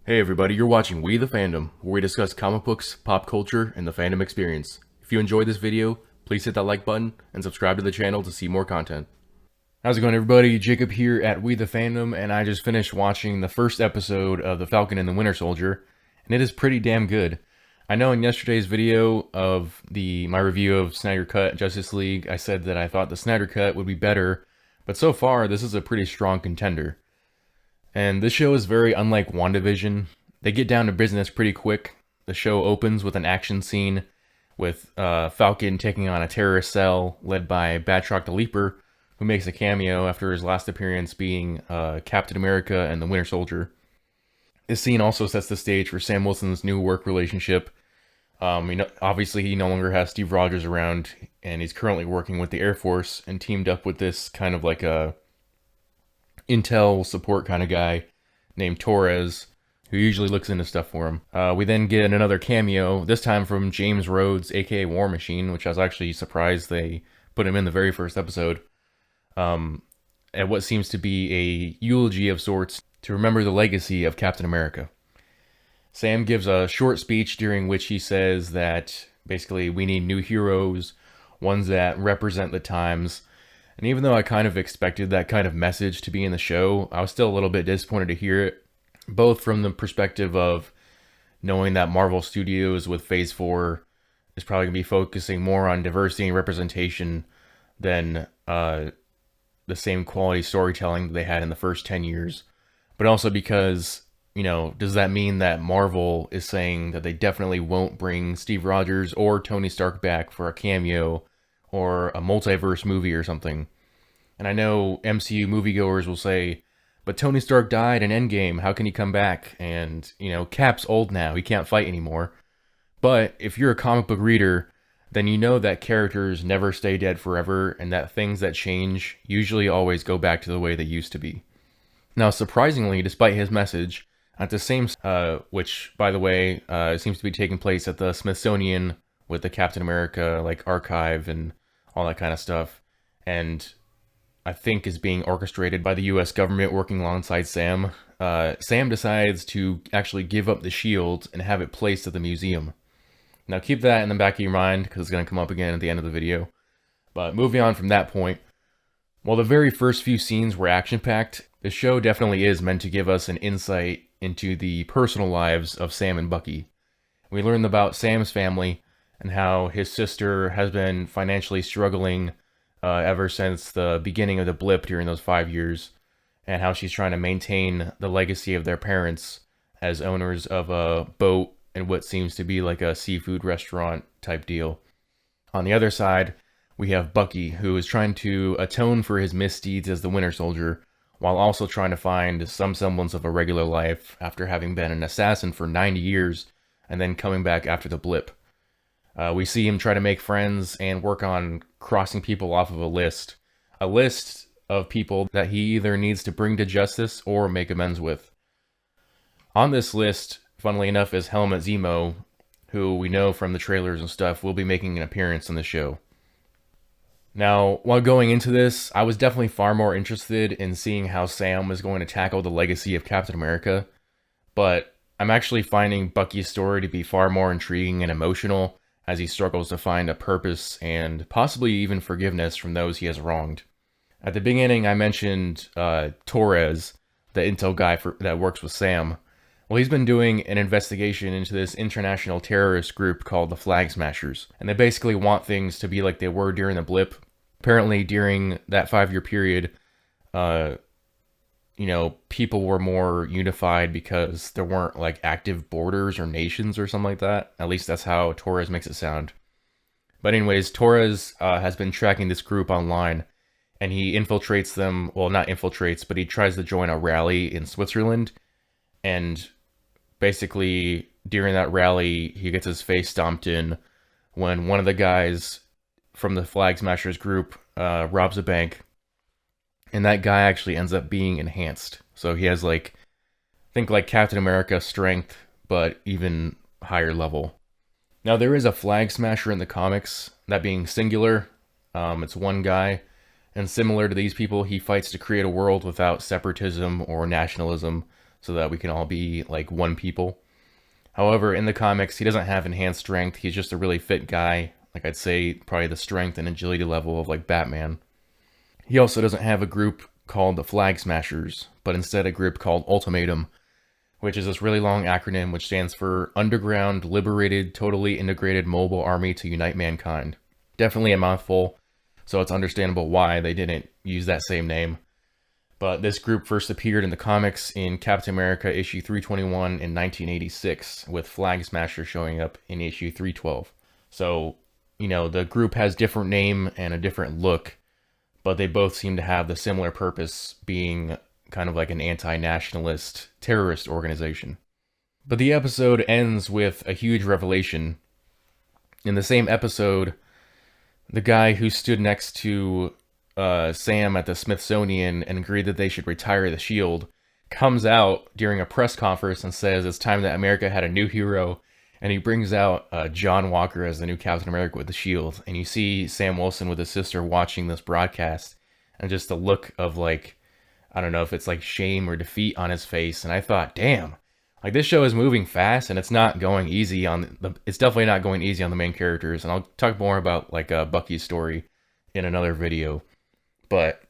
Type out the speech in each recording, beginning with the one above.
Hey everybody, you're watching We the Fandom, where we discuss comic books, pop culture, and the fandom experience. If you enjoyed this video, please hit that like button and subscribe to the channel to see more content. How's it going everybody? Jacob here at We the Fandom, and I just finished watching the first episode of The Falcon and the Winter Soldier, and it is pretty damn good. I know in yesterday's video of my review of Snyder Cut Justice League, I said that I thought the Snyder Cut would be better, but so far this is a pretty strong contender. And this show is very unlike Wanda Vision. They get down to business pretty quick. The show opens with an action scene with Falcon taking on a terrorist cell led by Batroc the Leaper, who makes a cameo after his last appearance being Captain America and the Winter Soldier. This scene also sets the stage for Sam Wilson's new work relationship. Obviously, he no longer has Steve Rogers around, and he's currently working with the Air Force and teamed up with this kind of like a intel support kind of guy named Torres, who usually looks into stuff for him. We then get another cameo, this time from James Rhodes, aka War Machine, which I was actually surprised they put him in the very first episode, at what seems to be a eulogy of sorts to remember the legacy of Captain America. Sam gives a short speech during which he says that basically we need new heroes, ones that represent the times. And even though I kind of expected that kind of message to be in the show, I was still a little bit disappointed to hear it, both from the perspective of knowing that Marvel Studios with Phase 4 is probably going to be focusing more on diversity and representation than the same quality storytelling that they had in the first 10 years. But also because, does that mean that Marvel is saying that they definitely won't bring Steve Rogers or Tony Stark back for a cameo or a multiverse movie or something? And I know MCU moviegoers will say, but Tony Stark died in Endgame, how can he come back? And, Cap's old now, he can't fight anymore. But if you're a comic book reader, then you know that characters never stay dead forever, and that things that change usually always go back to the way they used to be. Now, surprisingly, despite his message, at the same, which, by the way, seems to be taking place at the Smithsonian with the Captain America, archive and all that kind of stuff, and I think is being orchestrated by the US government working alongside Sam. Sam decides to actually give up the shield and have it placed at the museum. Now keep that in the back of your mind because it's going to come up again at the end of the video. But moving on from that point, while the very first few scenes were action-packed, the show definitely is meant to give us an insight into the personal lives of Sam and Bucky. We learn about Sam's family and how his sister has been financially struggling ever since the beginning of the blip during those 5 years, and how she's trying to maintain the legacy of their parents as owners of a boat and what seems to be like a seafood restaurant type deal. On the other side, we have Bucky, who is trying to atone for his misdeeds as the Winter Soldier, while also trying to find some semblance of a regular life after having been an assassin for 90 years and then coming back after the blip. We see him try to make friends and work on crossing people off of a list of people that he either needs to bring to justice or make amends with. On this list, funnily enough, is Helmut Zemo, who we know from the trailers and stuff will be making an appearance in the show. Now, while going into this, I was definitely far more interested in seeing how Sam was going to tackle the legacy of Captain America, but I'm actually finding Bucky's story to be far more intriguing and emotional, as he struggles to find a purpose and possibly even forgiveness from those he has wronged. At the beginning, I mentioned Torres, the intel guy that works with Sam. Well, he's been doing an investigation into this international terrorist group called the Flag Smashers, and they basically want things to be like they were during the blip. Apparently, during that 5-year period, people were more unified because there weren't active borders or nations or something like that. At least that's how Torres makes it sound. But anyways, Torres has been tracking this group online, and he infiltrates them. Well, not infiltrates, but he tries to join a rally in Switzerland. And basically, during that rally, he gets his face stomped in when one of the guys from the Flag Smashers group robs a bank. And that guy actually ends up being enhanced. So he has think Captain America strength, but even higher level. Now there is a Flag Smasher in the comics, that being singular. It's one guy. And similar to these people, he fights to create a world without separatism or nationalism. so that we can all be like one people. However, in the comics, he doesn't have enhanced strength. He's just a really fit guy. Like, I'd say probably the strength and agility level of like Batman. He also doesn't have a group called the Flag Smashers, but instead a group called Ultimatum, which is this really long acronym which stands for Underground Liberated Totally Integrated Mobile Army to Unite Mankind. Definitely a mouthful, so it's understandable why they didn't use that same name. But this group first appeared in the comics in Captain America issue 321 in 1986, with Flag Smasher showing up in issue 312. So, you know, the group has different name and a different look, but they both seem to have the similar purpose, being kind of like an anti-nationalist terrorist organization. But the episode ends with a huge revelation. In the same episode, the guy who stood next to Sam at the Smithsonian and agreed that they should retire the shield comes out during a press conference and says it's time that America had a new hero, and he brings out John Walker as the new Captain America with the shield. And you see Sam Wilson with his sister watching this broadcast, and just the look of like, I don't know if it's like shame or defeat on his face. And I thought, damn, like this show is moving fast and it's not going easy on it's definitely not going easy on the main characters. And I'll talk more about like Bucky's story in another video. But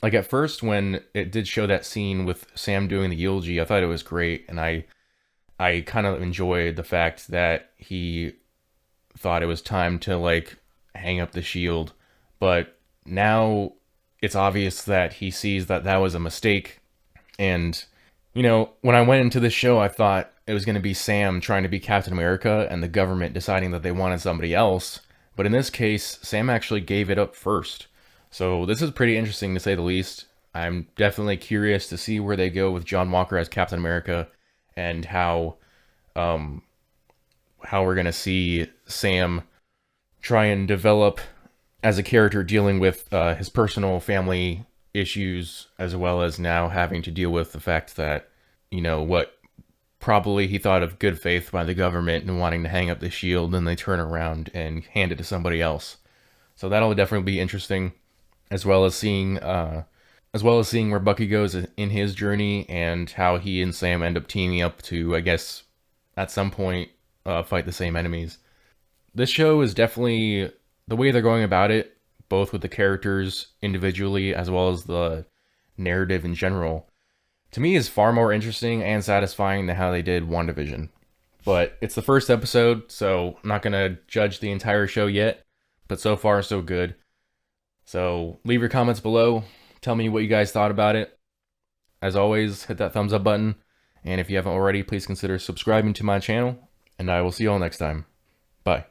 like at first when it did show that scene with Sam doing the eulogy, I thought it was great. And I kind of enjoyed the fact that he thought it was time to like hang up the shield. But now it's obvious that he sees that that was a mistake. And, you know, when I went into this show, I thought it was going to be Sam trying to be Captain America and the government deciding that they wanted somebody else. But in this case, Sam actually gave it up first. So this is pretty interesting to say the least. I'm definitely curious to see where they go with John Walker as Captain America, and how we're going to see Sam try and develop as a character, dealing with his personal family issues, as well as now having to deal with the fact that, you know, what probably he thought of good faith by the government and wanting to hang up the shield, and they turn around and hand it to somebody else. So that'll definitely be interesting, as well as seeing where Bucky goes in his journey, and how he and Sam end up teaming up to, I guess, at some point, fight the same enemies. This show is definitely, the way they're going about it, both with the characters individually as well as the narrative in general, to me is far more interesting and satisfying than how they did Wanda Vision. But it's the first episode, so I'm not going to judge the entire show yet, but so far so good. So leave your comments below. Tell me what you guys thought about it. As always, hit that thumbs up button. And if you haven't already, please consider subscribing to my channel. And I will see you all next time. Bye.